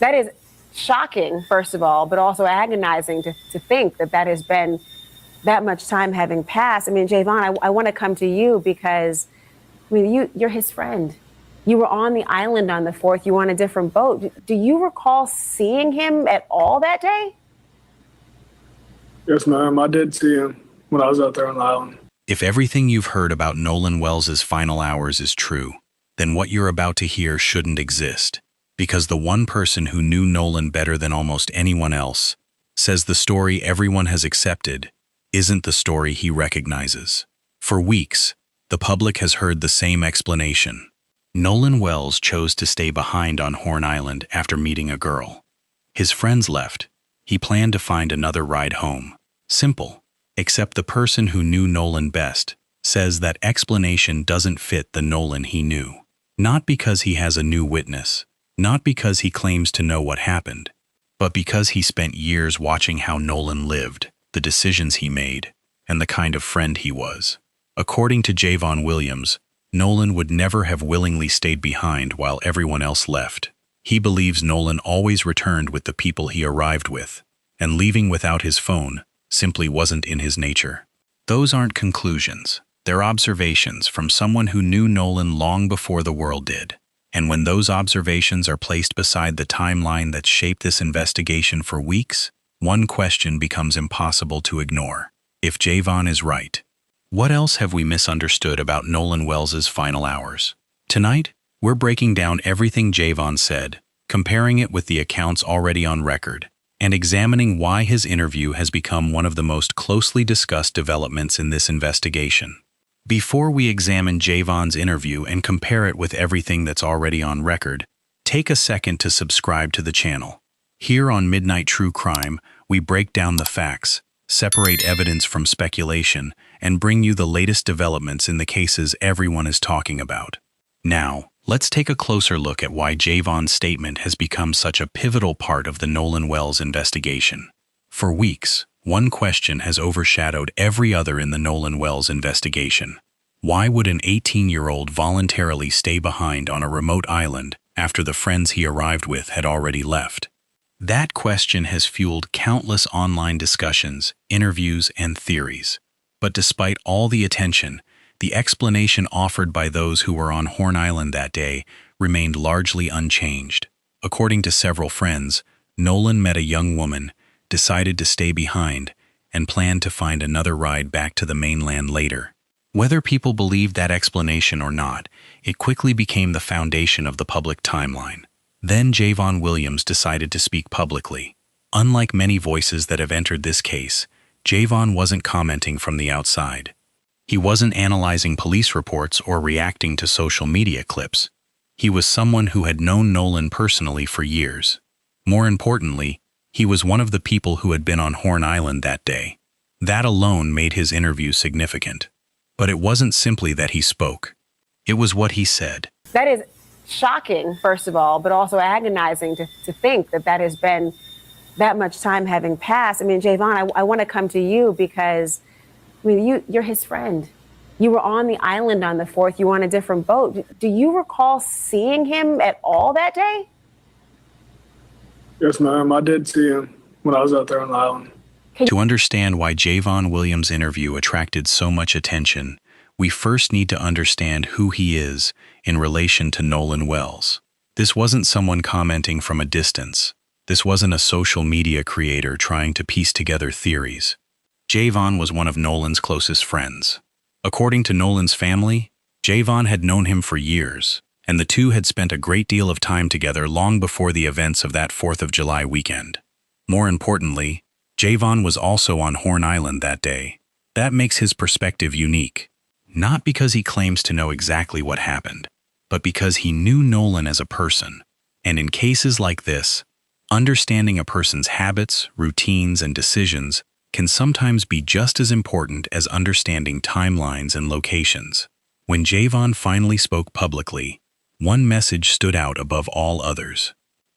That is shocking, first of all, but also agonizing to think that that has been that much time having passed. I mean, Jayvon, I want to come to you because, I mean, you're his friend. You were on the island on the 4th. You were on a different boat. Do you recall seeing him at all that day? Yes, ma'am. I did see him when I was out there on the island. If everything you've heard about Nolan Wells' final hours is true, then what you're about to hear shouldn't exist, because the one person who knew Nolan better than almost anyone else says the story everyone has accepted isn't the story he recognizes. For weeks, the public has heard the same explanation. Nolan Wells chose to stay behind on Horn Island after meeting a girl. His friends left. He planned to find another ride home. Simple. Except the person who knew Nolan best says that explanation doesn't fit the Nolan he knew. Not because he has a new witness, not because he claims to know what happened, but because he spent years watching how Nolan lived, the decisions he made, and the kind of friend he was. According to Jayvon Williams, Nolan would never have willingly stayed behind while everyone else left. He believes Nolan always returned with the people he arrived with, and leaving without his phone simply wasn't in his nature. Those aren't conclusions. They're observations from someone who knew Nolan long before the world did. And when those observations are placed beside the timeline that shaped this investigation for weeks, one question becomes impossible to ignore. If Jayvon is right, what else have we misunderstood about Nolan Wells' final hours? Tonight, we're breaking down everything Jayvon said, comparing it with the accounts already on record, and examining why his interview has become one of the most closely discussed developments in this investigation. Before we examine Jayvon's interview and compare it with everything that's already on record, take a second to subscribe to the channel. Here on Midnight True Crime, we break down the facts, separate evidence from speculation, and bring you the latest developments in the cases everyone is talking about. Now, let's take a closer look at why Jayvon's statement has become such a pivotal part of the Nolan Wells investigation. For weeks, one question has overshadowed every other in the Nolan Wells investigation. Why would an 18-year-old voluntarily stay behind on a remote island after the friends he arrived with had already left? That question has fueled countless online discussions, interviews, and theories. But despite all the attention, the explanation offered by those who were on Horn Island that day remained largely unchanged. According to several friends, Nolan met a young woman, decided to stay behind, and planned to find another ride back to the mainland later. Whether people believed that explanation or not, it quickly became the foundation of the public timeline. Then Jayvon Williams decided to speak publicly. Unlike many voices that have entered this case, Jayvon wasn't commenting from the outside. He wasn't analyzing police reports or reacting to social media clips. He was someone who had known Nolan personally for years. More importantly, he was one of the people who had been on Horn Island that day. That alone made his interview significant. But it wasn't simply that he spoke. It was what he said. That is shocking, first of all, but also agonizing to think that that has been that much time having passed. I mean, Jayvon, I want to come to you because, I mean, you're his friend. You were on the island on the 4th. You were on a different boat. Do you recall seeing him at all that day? Yes, ma'am. I did see him when I was out there on the island. To understand why Jayvon Williams' interview attracted so much attention, we first need to understand who he is in relation to Nolan Wells. This wasn't someone commenting from a distance. This wasn't a social media creator trying to piece together theories. Jayvon was one of Nolan's closest friends. According to Nolan's family, Jayvon had known him for years, and the two had spent a great deal of time together long before the events of that 4th of July weekend. More importantly, Jayvon was also on Horn Island that day. That makes his perspective unique. Not because he claims to know exactly what happened, but because he knew Nolan as a person. And in cases like this, understanding a person's habits, routines, and decisions can sometimes be just as important as understanding timelines and locations. When Jayvon finally spoke publicly, one message stood out above all others.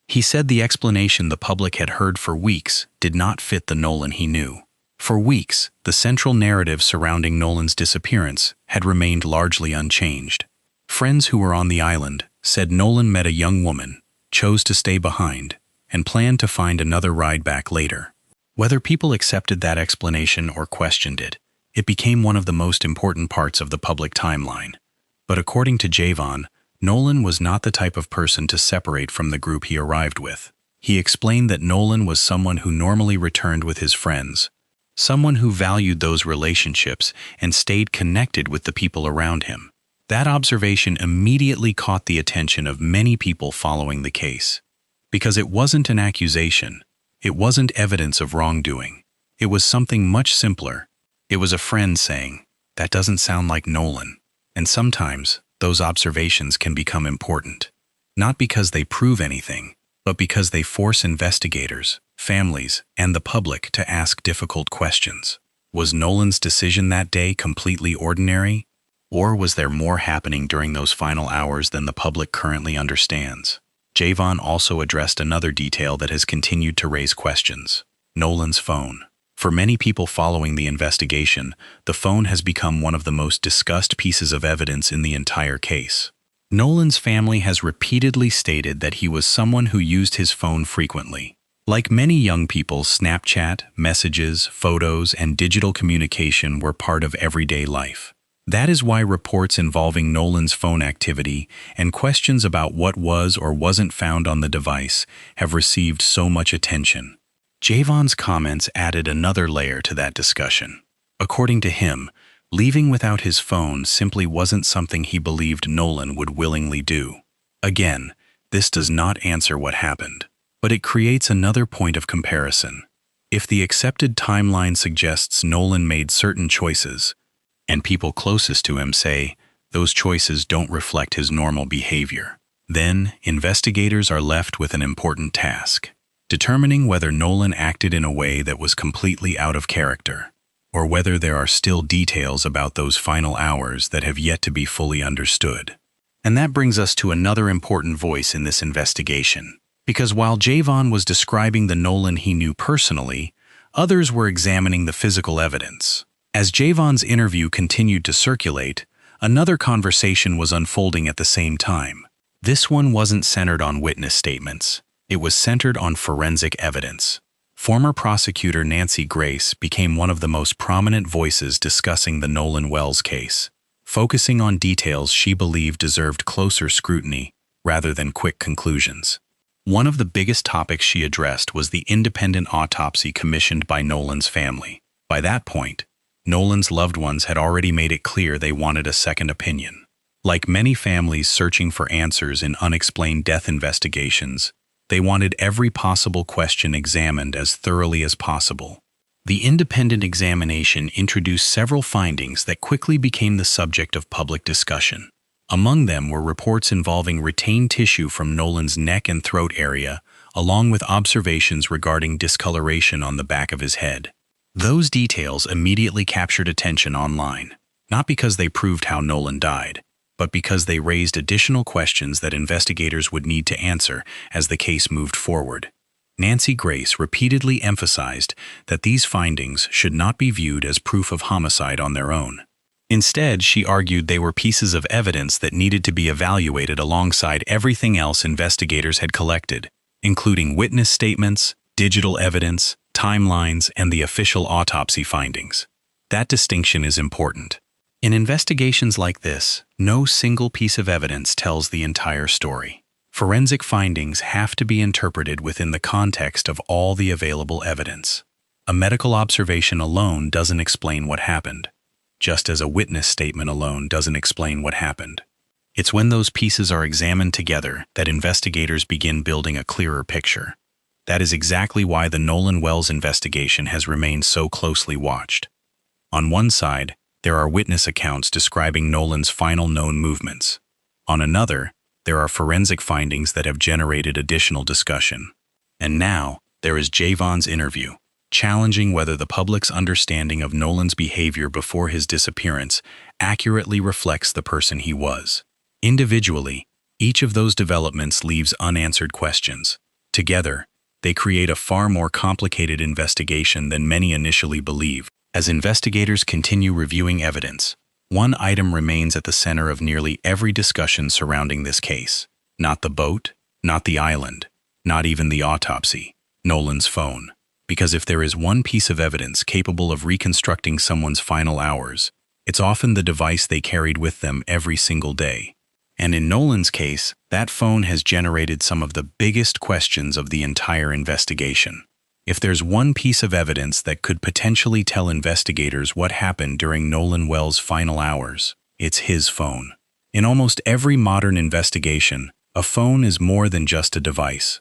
He said the explanation the public had heard for weeks did not fit the Nolan he knew. For weeks, the central narrative surrounding Nolan's disappearance had remained largely unchanged. Friends who were on the island said Nolan met a young woman, chose to stay behind, and planned to find another ride back later. Whether people accepted that explanation or questioned it, it became one of the most important parts of the public timeline. But according to Jayvon, Nolan was not the type of person to separate from the group he arrived with. He explained that Nolan was someone who normally returned with his friends, someone who valued those relationships and stayed connected with the people around him. That observation immediately caught the attention of many people following the case. Because it wasn't an accusation, it wasn't evidence of wrongdoing. It was something much simpler. It was a friend saying, "That doesn't sound like Nolan." And sometimes, those observations can become important. Not because they prove anything, but because they force investigators, families, and the public to ask difficult questions. Was Nolan's decision that day completely ordinary? Or was there more happening during those final hours than the public currently understands? Jayvon also addressed another detail that has continued to raise questions: Nolan's phone. For many people following the investigation, the phone has become one of the most discussed pieces of evidence in the entire case. Nolan's family has repeatedly stated that he was someone who used his phone frequently. Like many young people, Snapchat, messages, photos, and digital communication were part of everyday life. That is why reports involving Nolan's phone activity and questions about what was or wasn't found on the device have received so much attention. Jayvon's comments added another layer to that discussion. According to him, leaving without his phone simply wasn't something he believed Nolan would willingly do. Again, this does not answer what happened, but it creates another point of comparison. If the accepted timeline suggests Nolan made certain choices, and people closest to him say those choices don't reflect his normal behavior, then investigators are left with an important task: determining whether Nolan acted in a way that was completely out of character, or whether there are still details about those final hours that have yet to be fully understood. And that brings us to another important voice in this investigation. Because while Jayvon was describing the Nolan he knew personally, others were examining the physical evidence. As Jayvon's interview continued to circulate, another conversation was unfolding at the same time. This one wasn't centered on witness statements. It was centered on forensic evidence. Former prosecutor Nancy Grace became one of the most prominent voices discussing the Nolan Wells case, focusing on details she believed deserved closer scrutiny rather than quick conclusions. One of the biggest topics she addressed was the independent autopsy commissioned by Nolan's family. By that point, Nolan's loved ones had already made it clear they wanted a second opinion. Like many families searching for answers in unexplained death investigations, they wanted every possible question examined as thoroughly as possible. The independent examination introduced several findings that quickly became the subject of public discussion. Among them were reports involving retained tissue from Nolan's neck and throat area, along with observations regarding discoloration on the back of his head. Those details immediately captured attention online, not because they proved how Nolan died, but because they raised additional questions that investigators would need to answer as the case moved forward. Nancy Grace repeatedly emphasized that these findings should not be viewed as proof of homicide on their own. Instead, she argued they were pieces of evidence that needed to be evaluated alongside everything else investigators had collected, including witness statements, digital evidence, timelines, and the official autopsy findings. That distinction is important. In investigations like this, no single piece of evidence tells the entire story. Forensic findings have to be interpreted within the context of all the available evidence. A medical observation alone doesn't explain what happened, just as a witness statement alone doesn't explain what happened. It's when those pieces are examined together that investigators begin building a clearer picture. That is exactly why the Nolan Wells investigation has remained so closely watched. On one side, there are witness accounts describing Nolan's final known movements. On another, there are forensic findings that have generated additional discussion. And now, there is Jayvon's interview, challenging whether the public's understanding of Nolan's behavior before his disappearance accurately reflects the person he was. Individually, each of those developments leaves unanswered questions. Together, they create a far more complicated investigation than many initially believed. As investigators continue reviewing evidence, one item remains at the center of nearly every discussion surrounding this case. Not the boat, not the island, not even the autopsy, Nolan's phone. Because if there is one piece of evidence capable of reconstructing someone's final hours, it's often the device they carried with them every single day. And in Nolan's case, that phone has generated some of the biggest questions of the entire investigation. If there's one piece of evidence that could potentially tell investigators what happened during Nolan Wells' final hours, it's his phone. In almost every modern investigation, a phone is more than just a device.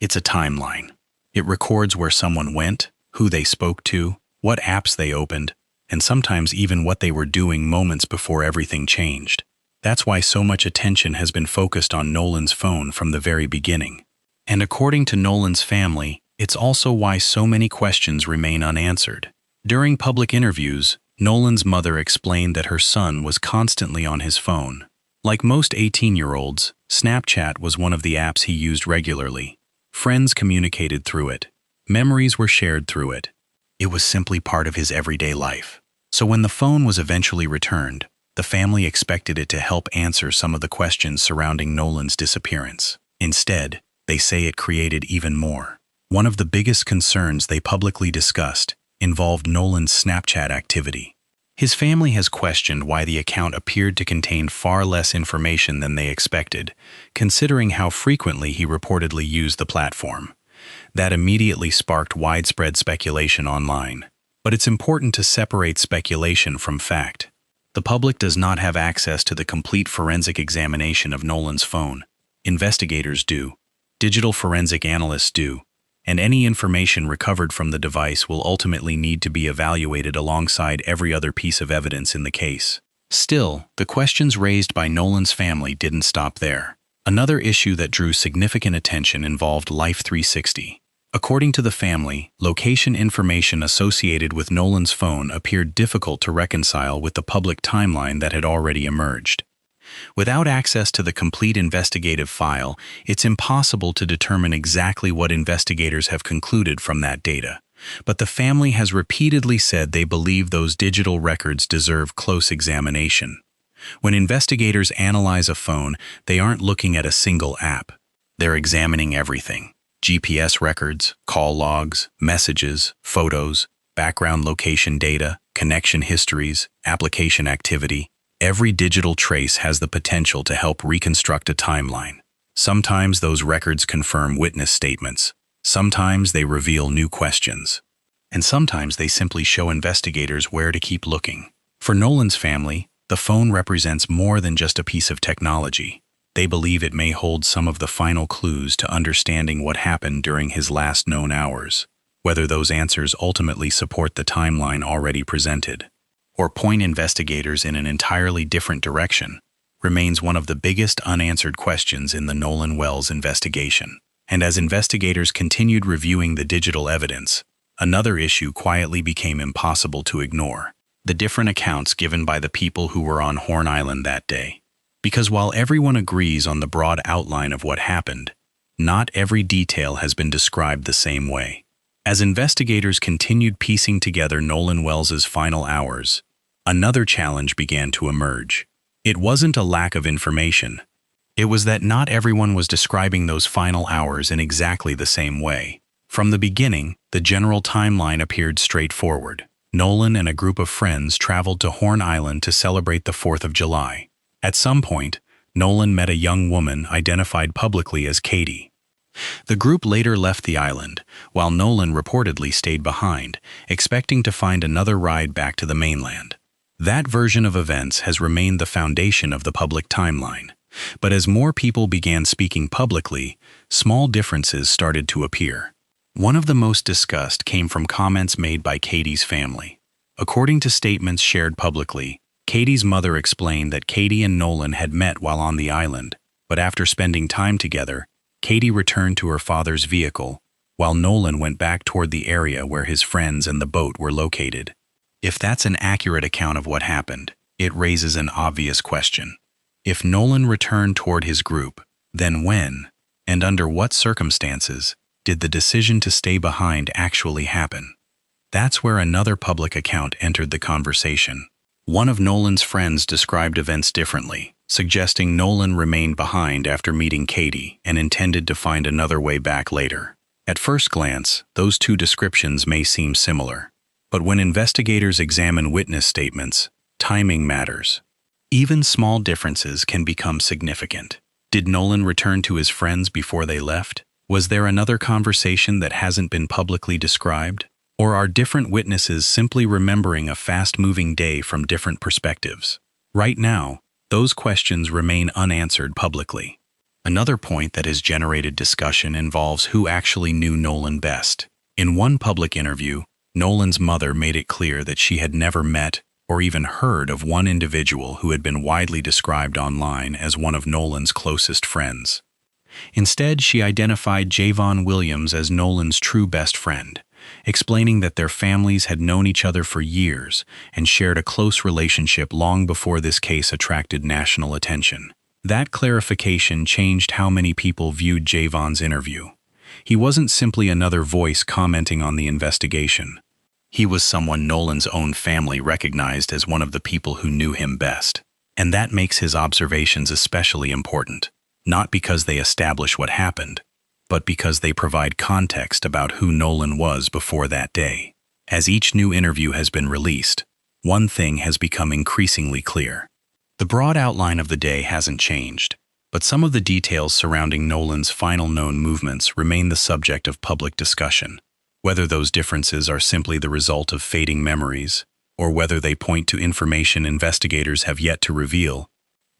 It's a timeline. It records where someone went, who they spoke to, what apps they opened, and sometimes even what they were doing moments before everything changed. That's why so much attention has been focused on Nolan's phone from the very beginning. And according to Nolan's family, it's also why so many questions remain unanswered. During public interviews, Nolan's mother explained that her son was constantly on his phone. Like most 18-year-olds, Snapchat was one of the apps he used regularly. Friends communicated through it. Memories were shared through it. It was simply part of his everyday life. So when the phone was eventually returned, the family expected it to help answer some of the questions surrounding Nolan's disappearance. Instead, they say it created even more. One of the biggest concerns they publicly discussed involved Nolan's Snapchat activity. His family has questioned why the account appeared to contain far less information than they expected, considering how frequently he reportedly used the platform. That immediately sparked widespread speculation online. But it's important to separate speculation from fact. The public does not have access to the complete forensic examination of Nolan's phone. Investigators do. Digital forensic analysts do. And any information recovered from the device will ultimately need to be evaluated alongside every other piece of evidence in the case. Still, the questions raised by Nolan's family didn't stop there. Another issue that drew significant attention involved Life360. According to the family, location information associated with Nolan's phone appeared difficult to reconcile with the public timeline that had already emerged. Without access to the complete investigative file, it's impossible to determine exactly what investigators have concluded from that data. But the family has repeatedly said they believe those digital records deserve close examination. When investigators analyze a phone, they aren't looking at a single app. They're examining everything: GPS records, call logs, messages, photos, background location data, connection histories, application activity. Every digital trace has the potential to help reconstruct a timeline. Sometimes those records confirm witness statements. Sometimes they reveal new questions. And sometimes they simply show investigators where to keep looking. For Nolan's family, the phone represents more than just a piece of technology. They believe it may hold some of the final clues to understanding what happened during his last known hours, whether those answers ultimately support the timeline already presented, or point investigators in an entirely different direction, remains one of the biggest unanswered questions in the Nolan Wells investigation. And as investigators continued reviewing the digital evidence, another issue quietly became impossible to ignore: the different accounts given by the people who were on Horn Island that day. Because while everyone agrees on the broad outline of what happened, not every detail has been described the same way. As investigators continued piecing together Nolan Wells' final hours, another challenge began to emerge. It wasn't a lack of information. It was that not everyone was describing those final hours in exactly the same way. From the beginning, the general timeline appeared straightforward. Nolan and a group of friends traveled to Horn Island to celebrate the 4th of July. At some point, Nolan met a young woman identified publicly as Katie. The group later left the island, while Nolan reportedly stayed behind, expecting to find another ride back to the mainland. That version of events has remained the foundation of the public timeline. But as more people began speaking publicly, small differences started to appear. One of the most discussed came from comments made by Katie's family. According to statements shared publicly, Katie's mother explained that Katie and Nolan had met while on the island, but after spending time together, Katie returned to her father's vehicle, while Nolan went back toward the area where his friends and the boat were located. If that's an accurate account of what happened, it raises an obvious question. If Nolan returned toward his group, then when, and under what circumstances, did the decision to stay behind actually happen? That's where another public account entered the conversation. One of Nolan's friends described events differently. suggesting Nolan remained behind after meeting Katie and intended to find another way back later. At first glance, those two descriptions may seem similar, but when investigators examine witness statements, timing matters. Even small differences can become significant. Did Nolan return to his friends before they left? Was there another conversation that hasn't been publicly described? Or are different witnesses simply remembering a fast-moving day from different perspectives? Right now, those questions remain unanswered publicly. Another point that has generated discussion involves who actually knew Nolan best. In one public interview, Nolan's mother made it clear that she had never met or even heard of one individual who had been widely described online as one of Nolan's closest friends. Instead, she identified Jayvon Williams as Nolan's true best friend, explaining that their families had known each other for years and shared a close relationship long before this case attracted national attention. That clarification changed how many people viewed Jayvon's interview. He wasn't simply another voice commenting on the investigation. He was someone Nolan's own family recognized as one of the people who knew him best. And that makes his observations especially important, not because they establish what happened, but because they provide context about who Nolan was before that day. As each new interview has been released, one thing has become increasingly clear. The broad outline of the day hasn't changed, but some of the details surrounding Nolan's final known movements remain the subject of public discussion. Whether those differences are simply the result of fading memories, or whether they point to information investigators have yet to reveal,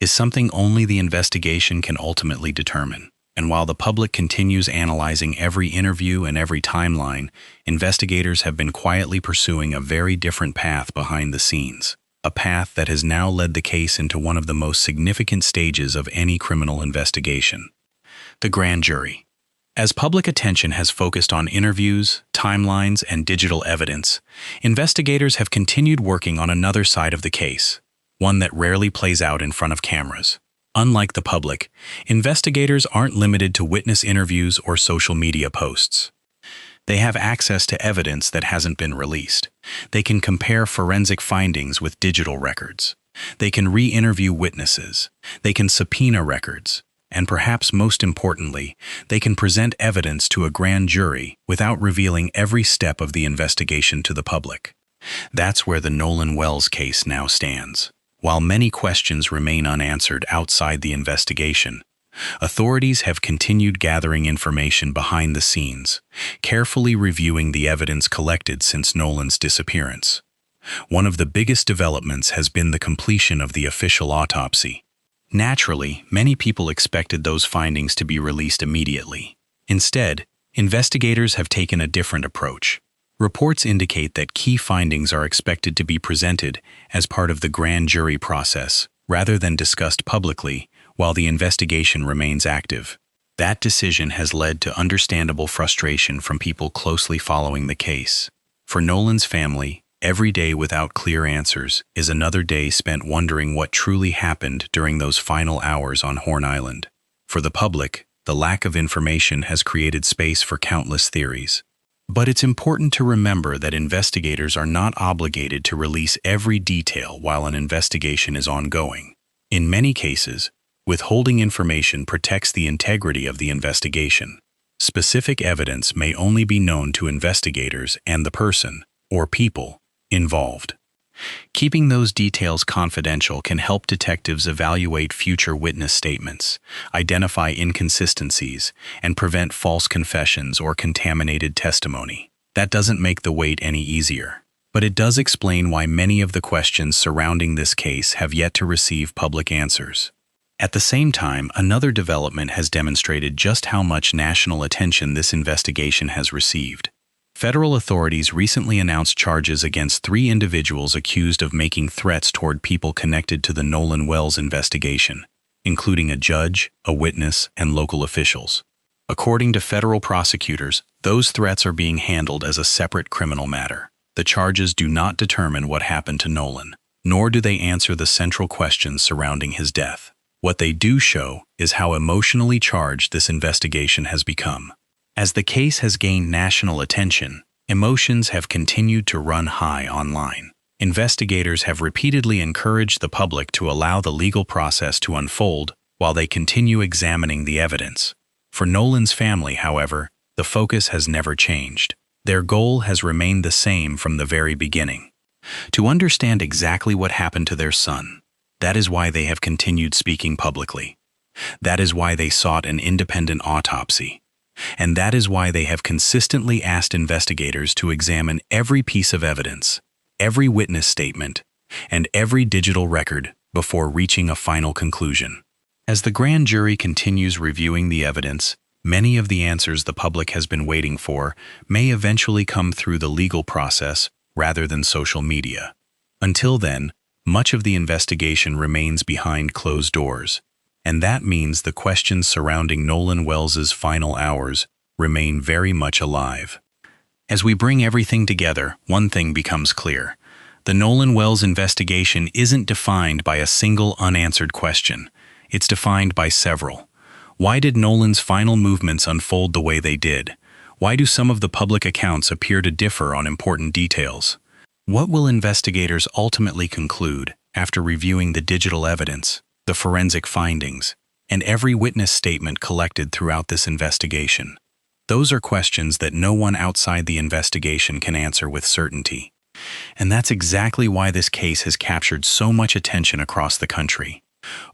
is something only the investigation can ultimately determine. And while the public continues analyzing every interview and every timeline, investigators have been quietly pursuing a very different path behind the scenes, a path that has now led the case into one of the most significant stages of any criminal investigation: the grand jury. As public attention has focused on interviews, timelines, and digital evidence, investigators have continued working on another side of the case, one that rarely plays out in front of cameras. Unlike the public, investigators aren't limited to witness interviews or social media posts. They have access to evidence that hasn't been released. They can compare forensic findings with digital records. They can re-interview witnesses. They can subpoena records. And perhaps most importantly, they can present evidence to a grand jury without revealing every step of the investigation to the public. That's where the Nolan Wells case now stands. While many questions remain unanswered outside the investigation, authorities have continued gathering information behind the scenes, carefully reviewing the evidence collected since Nolan's disappearance. One of the biggest developments has been the completion of the official autopsy. Naturally, many people expected those findings to be released immediately. Instead, investigators have taken a different approach. Reports indicate that key findings are expected to be presented as part of the grand jury process, rather than discussed publicly while the investigation remains active. That decision has led to understandable frustration from people closely following the case. For Nolan's family, every day without clear answers is another day spent wondering what truly happened during those final hours on Horn Island. For the public, the lack of information has created space for countless theories. But it's important to remember that investigators are not obligated to release every detail while an investigation is ongoing. In many cases, withholding information protects the integrity of the investigation. Specific evidence may only be known to investigators and the person, or people, involved. Keeping those details confidential can help detectives evaluate future witness statements, identify inconsistencies, and prevent false confessions or contaminated testimony. That doesn't make the wait any easier, but it does explain why many of the questions surrounding this case have yet to receive public answers. At the same time, another development has demonstrated just how much national attention this investigation has received. Federal authorities recently announced charges against 3 individuals accused of making threats toward people connected to the Nolan Wells investigation, including a judge, a witness, and local officials. According to federal prosecutors, those threats are being handled as a separate criminal matter. The charges do not determine what happened to Nolan, nor do they answer the central questions surrounding his death. What they do show is how emotionally charged this investigation has become. As the case has gained national attention, emotions have continued to run high online. Investigators have repeatedly encouraged the public to allow the legal process to unfold while they continue examining the evidence. For Nolan's family, however, the focus has never changed. Their goal has remained the same from the very beginning: to understand exactly what happened to their son. That is why they have continued speaking publicly. That is why they sought an independent autopsy. And that is why they have consistently asked investigators to examine every piece of evidence, every witness statement, and every digital record before reaching a final conclusion. As the grand jury continues reviewing the evidence, many of the answers the public has been waiting for may eventually come through the legal process rather than social media. Until then, much of the investigation remains behind closed doors, and that means the questions surrounding Nolan Wells's final hours remain very much alive. As we bring everything together, one thing becomes clear. The Nolan Wells investigation isn't defined by a single unanswered question. It's defined by several. Why did Nolan's final movements unfold the way they did? Why do some of the public accounts appear to differ on important details? What will investigators ultimately conclude after reviewing the digital evidence, the forensic findings, and every witness statement collected throughout this investigation? Those are questions that no one outside the investigation can answer with certainty. And that's exactly why this case has captured so much attention across the country.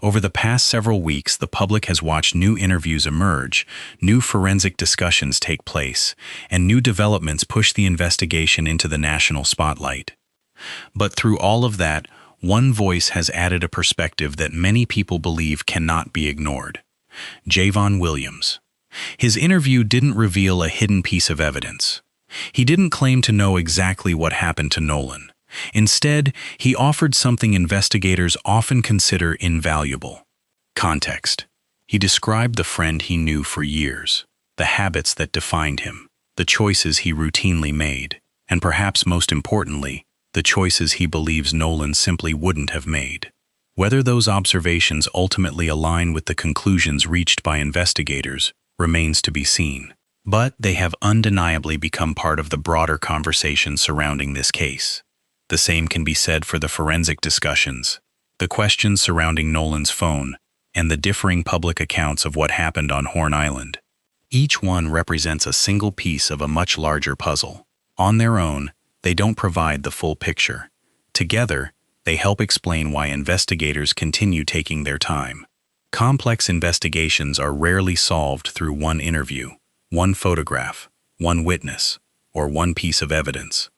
Over the past several weeks, the public has watched new interviews emerge, new forensic discussions take place, and new developments push the investigation into the national spotlight. But through all of that, one voice has added a perspective that many people believe cannot be ignored: Jayvon Williams. His interview didn't reveal a hidden piece of evidence. He didn't claim to know exactly what happened to Nolan. Instead, he offered something investigators often consider invaluable: context. He described the friend he knew for years, the habits that defined him, the choices he routinely made, and perhaps most importantly, the choices he believes Nolan simply wouldn't have made. Whether those observations ultimately align with the conclusions reached by investigators remains to be seen, but they have undeniably become part of the broader conversation surrounding this case. The same can be said for the forensic discussions, the questions surrounding Nolan's phone, and the differing public accounts of what happened on Horn Island. Each one represents a single piece of a much larger puzzle. On their own, they don't provide the full picture. Together, they help explain why investigators continue taking their time. Complex investigations are rarely solved through one interview, one photograph, one witness, or one piece of evidence.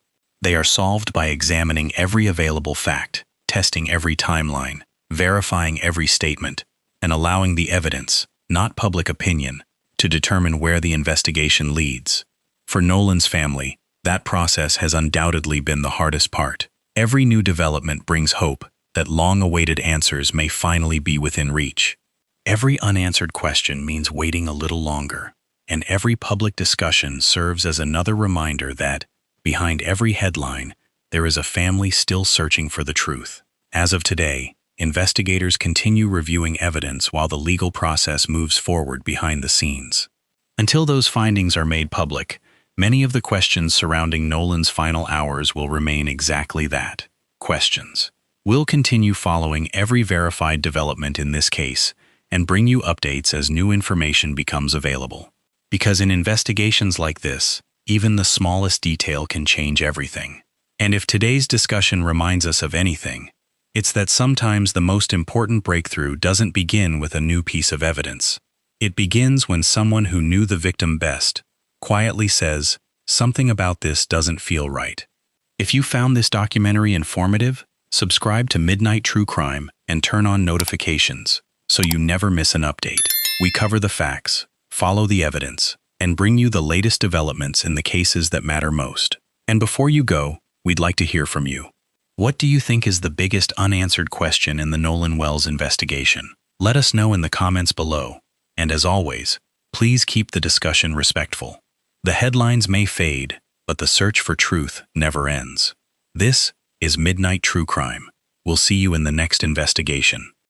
They are solved by examining every available fact, testing every timeline, verifying every statement, and allowing the evidence, not public opinion, to determine where the investigation leads. For Nolan's family, that process has undoubtedly been the hardest part. Every new development brings hope that long-awaited answers may finally be within reach. Every unanswered question means waiting a little longer, and every public discussion serves as another reminder that, behind every headline, there is a family still searching for the truth. As of today, investigators continue reviewing evidence while the legal process moves forward behind the scenes. Until those findings are made public, many of the questions surrounding Nolan's final hours will remain exactly that: questions. We'll continue following every verified development in this case and bring you updates as new information becomes available. Because in investigations like this, even the smallest detail can change everything. And if today's discussion reminds us of anything, it's that sometimes the most important breakthrough doesn't begin with a new piece of evidence. It begins when someone who knew the victim best quietly says, "Something about this doesn't feel right." If you found this documentary informative, subscribe to Midnight True Crime and turn on notifications so you never miss an update. We cover the facts, follow the evidence, and bring you the latest developments in the cases that matter most. And before you go, we'd like to hear from you. What do you think is the biggest unanswered question in the Nolan Wells investigation? Let us know in the comments below. And as always, please keep the discussion respectful. The headlines may fade, but the search for truth never ends. This is Midnight True Crime. We'll see you in the next investigation.